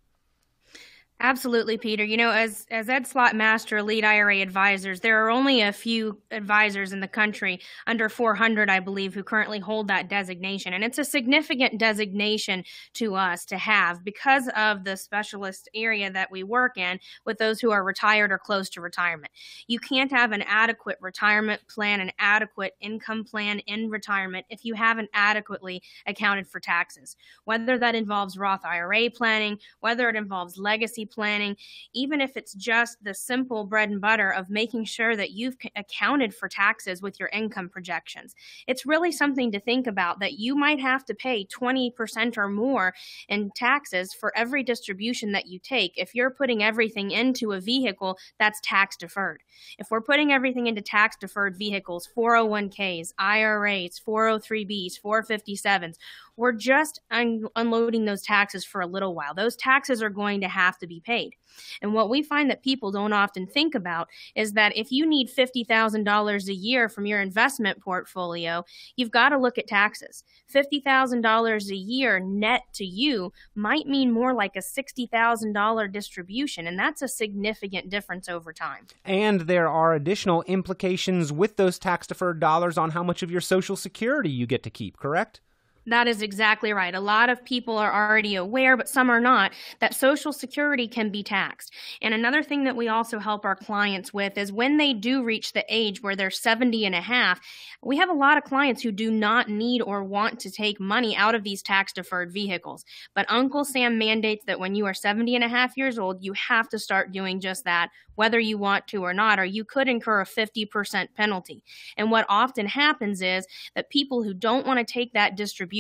Absolutely, Peter. As Ed Slott Master Elite IRA advisors, there are only a few advisors in the country, under 400, I believe, who currently hold that designation. And it's a significant designation to us to have because of the specialist area that we work in with those who are retired or close to retirement. You can't have an adequate retirement plan, an adequate income plan in retirement if you haven't adequately accounted for taxes, whether that involves Roth IRA planning, whether it involves legacy planning, even if it's just the simple bread and butter of making sure that you've accounted for taxes with your income projections. It's really something to think about that you might have to pay 20% or more in taxes for every distribution that you take if you're putting everything into a vehicle that's tax deferred. If we're putting everything into tax deferred vehicles, 401ks, IRAs, 403bs, 457s, we're just unloading those taxes for a little while. Those taxes are going to have to be paid. And what we find that people don't often think about is that if you need $50,000 a year from your investment portfolio, you've got to look at taxes. $50,000 a year net to you might mean more like a $60,000 distribution, and that's a significant difference over time. And there are additional implications with those tax-deferred dollars on how much of your Social Security you get to keep, correct? That is exactly right. A lot of people are already aware, but some are not, that Social Security can be taxed. And another thing that we also help our clients with is when they do reach the age where they're 70 and a half, we have a lot of clients who do not need or want to take money out of these tax-deferred vehicles. But Uncle Sam mandates that when you are 70 and a half years old, you have to start doing just that, whether you want to or not, or you could incur a 50% penalty. And what often happens is that people who don't want to take that distribution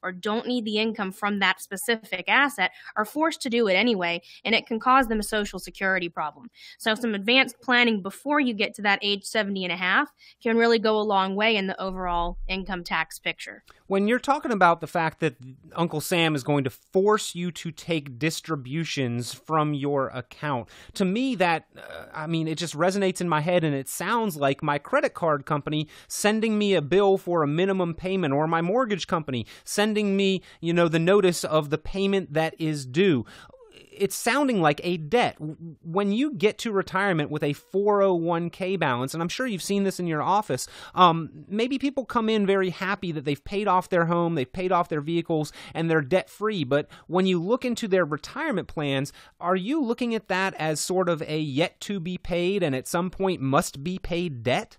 or don't need the income from that specific asset are forced to do it anyway, and it can cause them a Social Security problem. So some advanced planning before you get to that age 70 and a half can really go a long way in the overall income tax picture. When you're talking about the fact that Uncle Sam is going to force you to take distributions from your account, to me that, it just resonates in my head, and it sounds like my credit card company sending me a bill for a minimum payment, or my mortgage company sending me, the notice of the payment that is due. It's sounding like a debt. When you get to retirement with a 401k balance, and I'm sure you've seen this in your office, maybe people come in very happy that they've paid off their home, they've paid off their vehicles, and they're debt-free. But when you look into their retirement plans, are you looking at that as sort of a yet-to-be-paid and at some point must-be-paid debt?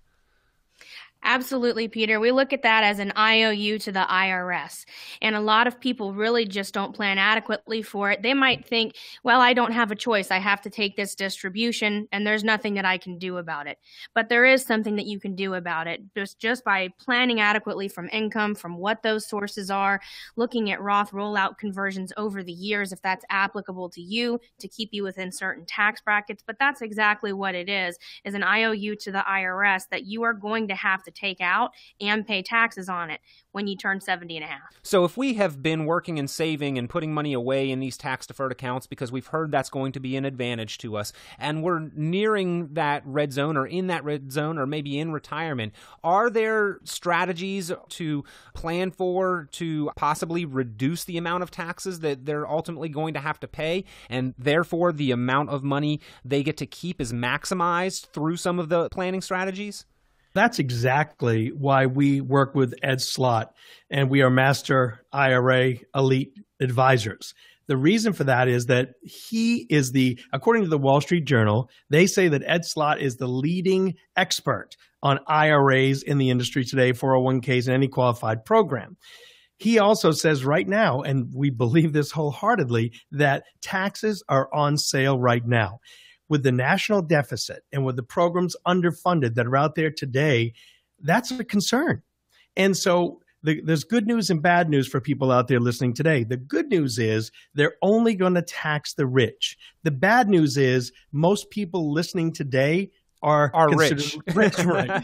Absolutely, Peter. We look at that as an IOU to the IRS. And a lot of people really just don't plan adequately for it. They might think, well, I don't have a choice. I have to take this distribution, and there's nothing that I can do about it. But there is something that you can do about it just by planning adequately from income, from what those sources are, looking at Roth rollout conversions over the years, if that's applicable to you, to keep you within certain tax brackets. But that's exactly what it is an IOU to the IRS that you are going to have to take out and pay taxes on it when you turn 70 and a half. So if we have been working and saving and putting money away in these tax-deferred accounts because we've heard that's going to be an advantage to us, and we're nearing that red zone or in that red zone or maybe in retirement, are there strategies to plan for to possibly reduce the amount of taxes that they're ultimately going to have to pay, and therefore the amount of money they get to keep is maximized through some of the planning strategies? That's exactly why we work with Ed Slott, and we are Master IRA Elite Advisors. The reason for that is that he is according to the Wall Street Journal, they say that Ed Slott is the leading expert on IRAs in the industry today, 401ks, and any qualified program. He also says right now, and we believe this wholeheartedly, that taxes are on sale right now. With the national deficit and with the programs underfunded that are out there today, that's a concern. And so there's good news and bad news for people out there listening today. The good news is they're only going to tax the rich. The bad news is most people listening today are rich. Right.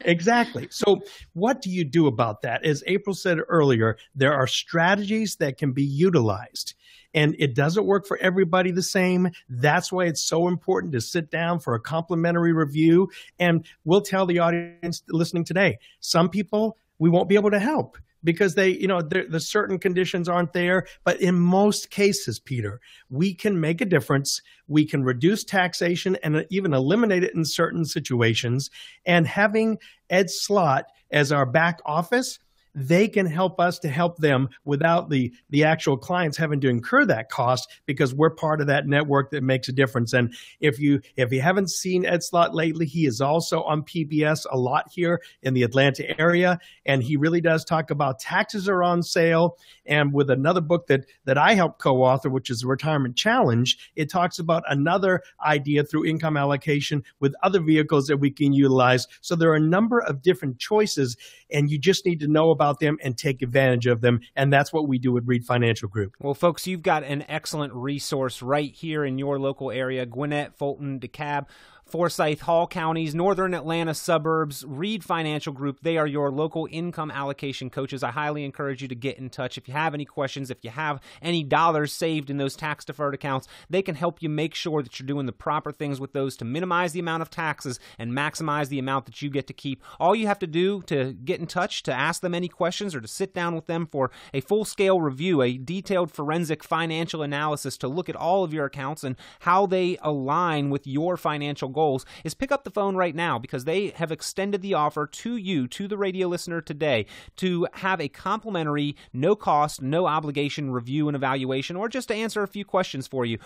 Exactly. So what do you do about that? As April said earlier, there are strategies that can be utilized. And it doesn't work for everybody the same. That's why it's so important to sit down for a complimentary review. And we'll tell the audience listening today, some people we won't be able to help because the certain conditions aren't there. But in most cases, Peter, we can make a difference. We can reduce taxation and even eliminate it in certain situations. And having Ed Slott as our back office, they can help us to help them without the actual clients having to incur that cost, because we're part of that network that makes a difference. And if you haven't seen Ed Slott lately, he is also on PBS a lot here in the Atlanta area, and he really does talk about taxes are on sale. And with another book that I helped co-author, which is the Retirement Challenge, it talks about another idea through income allocation with other vehicles that we can utilize. So there are a number of different choices, and you just need to know about them and take advantage of them. And that's what we do at Reed Financial Group. Well, folks, you've got an excellent resource right here in your local area: Gwinnett, Fulton, DeKalb, Forsyth, Hall counties, northern Atlanta suburbs. Reed Financial Group, they are your local income allocation coaches. I highly encourage you to get in touch. If you have any questions, if you have any dollars saved in those tax-deferred accounts, they can help you make sure that you're doing the proper things with those to minimize the amount of taxes and maximize the amount that you get to keep. All you have to do to get in touch, to ask them any questions, or to sit down with them for a full-scale review, a detailed forensic financial analysis to look at all of your accounts and how they align with your financial goals, is pick up the phone right now, because they have extended the offer to you, to the radio listener today, to have a complimentary, no cost, no obligation review and evaluation, or just to answer a few questions for you.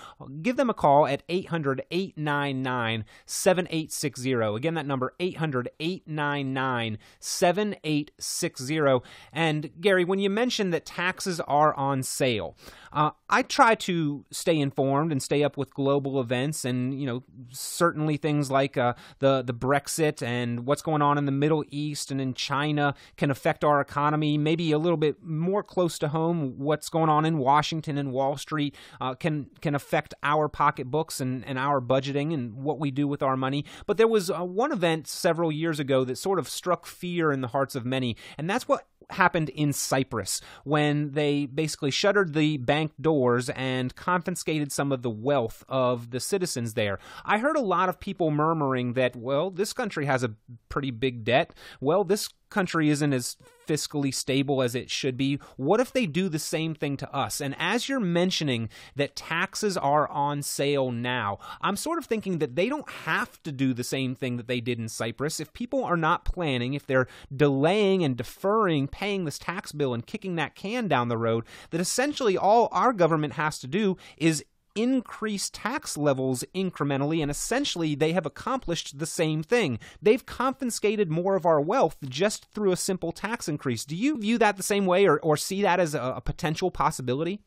Give them a call at 800-899-7860. Again, that number, 800-899-7860. And Gary, when you mentioned that taxes are on sale, I try to stay informed and stay up with global events, and certainly things like the Brexit and what's going on in the Middle East and in China can affect our economy. Maybe a little bit more close to home, what's going on in Washington and Wall Street can affect our pocketbooks and our budgeting and what we do with our money. But there was one event several years ago that sort of struck fear in the hearts of many, and that's what happened in Cyprus, when they basically shuttered the bank doors and confiscated some of the wealth of the citizens there. I heard a lot of people murmuring that, well, this country has a pretty big debt. Well, this country isn't as fiscally stable as it should be. What if they do the same thing to us? And as you're mentioning that taxes are on sale now, I'm sort of thinking that they don't have to do the same thing that they did in Cyprus. If people are not planning, if they're delaying and deferring paying this tax bill and kicking that can down the road, that essentially all our government has to do is increase tax levels incrementally, and essentially they have accomplished the same thing. They've confiscated more of our wealth just through a simple tax increase. Do you view that the same way, or see that as a potential possibility?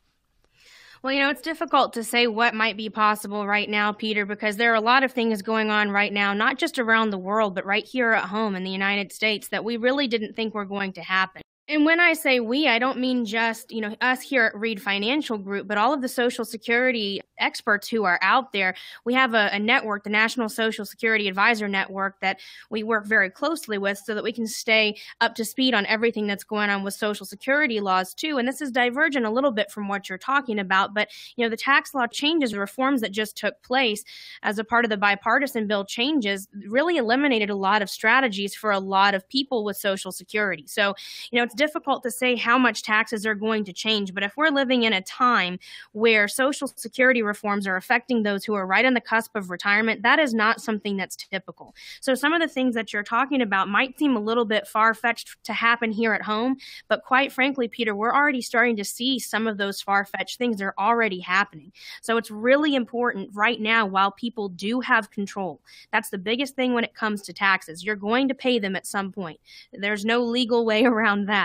Well, it's difficult to say what might be possible right now, Peter, because there are a lot of things going on right now, not just around the world, but right here at home in the United States that we really didn't think were going to happen. And when I say we, I don't mean just, us here at Reed Financial Group, but all of the Social Security experts who are out there. We have a network, the National Social Security Advisor Network, that we work very closely with so that we can stay up to speed on everything that's going on with Social Security laws too. And this is divergent a little bit from what you're talking about, but the tax law changes, the reforms that just took place as a part of the bipartisan bill changes really eliminated a lot of strategies for a lot of people with Social Security. So, it's difficult to say how much taxes are going to change, but if we're living in a time where Social Security reforms are affecting those who are right on the cusp of retirement, that is not something that's typical. So some of the things that you're talking about might seem a little bit far-fetched to happen here at home, but quite frankly, Peter, we're already starting to see some of those far-fetched things are already happening. So it's really important right now, while people do have control. That's the biggest thing when it comes to taxes. You're going to pay them at some point. There's no legal way around that.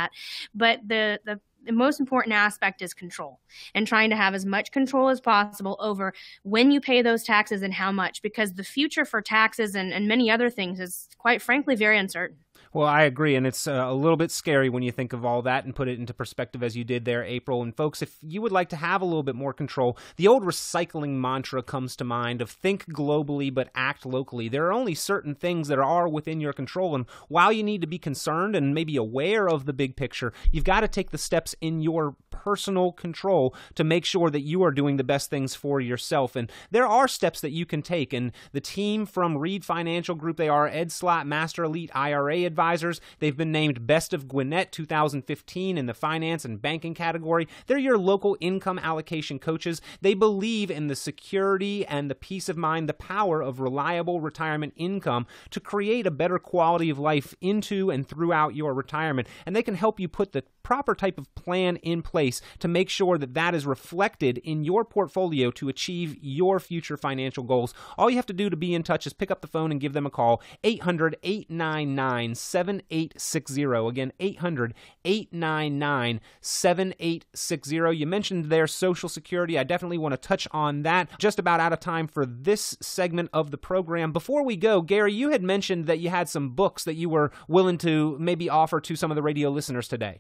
But the most important aspect is control, and trying to have as much control as possible over when you pay those taxes and how much, because the future for taxes and many other things is, quite frankly, very uncertain. Well, I agree, and it's a little bit scary when you think of all that and put it into perspective as you did there, April. And folks, if you would like to have a little bit more control, the old recycling mantra comes to mind of think globally but act locally. There are only certain things that are within your control, and while you need to be concerned and maybe aware of the big picture, you've got to take the steps in your personal control to make sure that you are doing the best things for yourself. And there are steps that you can take, and the team from Reed Financial Group, they are Ed Slott, Master Elite IRA Advisor, advisors. They've been named Best of Gwinnett 2015 in the finance and banking category. They're your local income allocation coaches. They believe in the security and the peace of mind, the power of reliable retirement income to create a better quality of life into and throughout your retirement. And they can help you put the proper type of plan in place to make sure that that is reflected in your portfolio to achieve your future financial goals. All you have to do to be in touch is pick up the phone and give them a call, 800-899-7860. Again, 800-899-7860. You mentioned their Social Security. I definitely want to touch on that. Just about out of time for this segment of the program. Before we go, Gary, you had mentioned that you had some books that you were willing to maybe offer to some of the radio listeners today.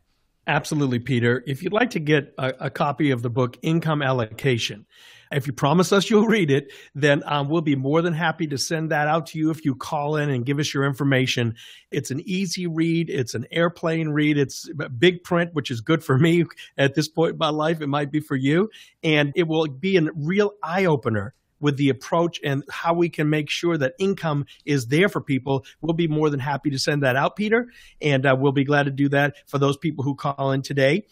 Absolutely, Peter. If you'd like to get a copy of the book, Income Allocation, if you promise us you'll read it, then we'll be more than happy to send that out to you if you call in and give us your information. It's an easy read. It's an airplane read. It's big print, which is good for me at this point in my life. It might be for you. And it will be a real eye-opener with the approach and how we can make sure that income is there for people. We'll be more than happy to send that out, Peter, and we'll be glad to do that for those people who call in today.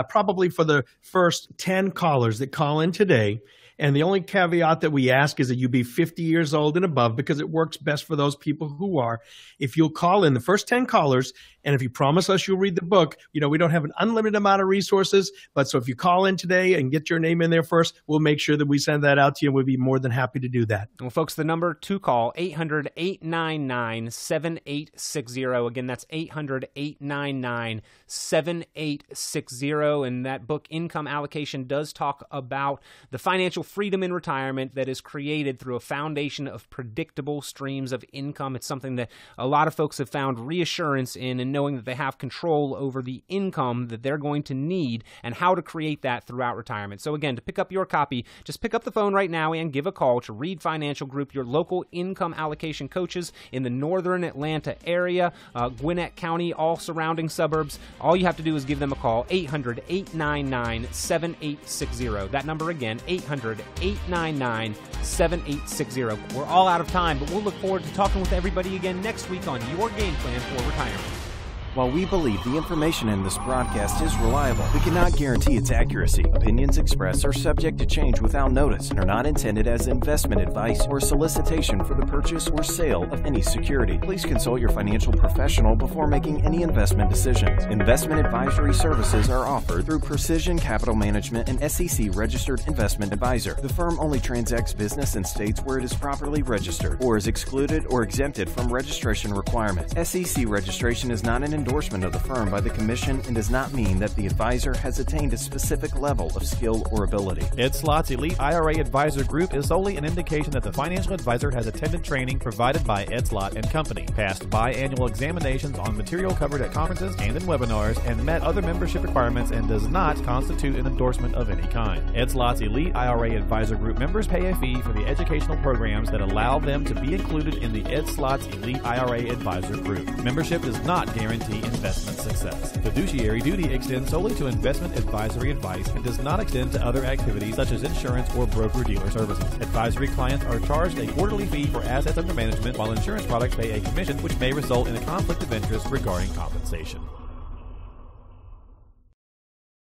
Probably for the first 10 callers that call in today. And the only caveat that we ask is that you be 50 years old and above, because it works best for those people who are. If you'll call in the first 10 callers, and if you promise us you'll read the book, we don't have an unlimited amount of resources, but so if you call in today and get your name in there first, we'll make sure that we send that out to you, and we'll be more than happy to do that. Well, folks, the number to call, 800-899-7860. Again, that's 800-899-7860. And that book, Income Allocation, does talk about the financial freedom in retirement that is created through a foundation of predictable streams of income. It's something that a lot of folks have found reassurance in knowing that they have control over the income that they're going to need and how to create that throughout retirement. So again, to pick up your copy, just pick up the phone right now and give a call to Reed Financial Group, your local income allocation coaches in the northern Atlanta area, Gwinnett County, all surrounding suburbs. All you have to do is give them a call, 800-899-7860. That number again, 800-899-7860. We're all out of time, but we'll look forward to talking with everybody again next week on Your Game Plan for Retirement. While we believe the information in this broadcast is reliable, we cannot guarantee its accuracy. Opinions expressed are subject to change without notice and are not intended as investment advice or solicitation for the purchase or sale of any security. Please consult your financial professional before making any investment decisions. Investment advisory services are offered through Precision Capital Management, an SEC-registered investment advisor. The firm only transacts business in states where it is properly registered or is excluded or exempted from registration requirements. SEC registration is not an endorsement of the firm by the Commission and does not mean that the advisor has attained a specific level of skill or ability. Ed Slott's Elite IRA Advisor Group is solely an indication that the financial advisor has attended training provided by Ed Slott and Company, passed biannual examinations on material covered at conferences and in webinars, and met other membership requirements, and does not constitute an endorsement of any kind. Ed Slott's Elite IRA Advisor Group members pay a fee for the educational programs that allow them to be included in the Ed Slott's Elite IRA Advisor Group. Membership does not guarantee investment success. Fiduciary duty extends solely to investment advisory advice and does not extend to other activities such as insurance or broker-dealer services. Advisory clients are charged a quarterly fee for assets under management, while insurance products pay a commission, which may result in a conflict of interest regarding compensation.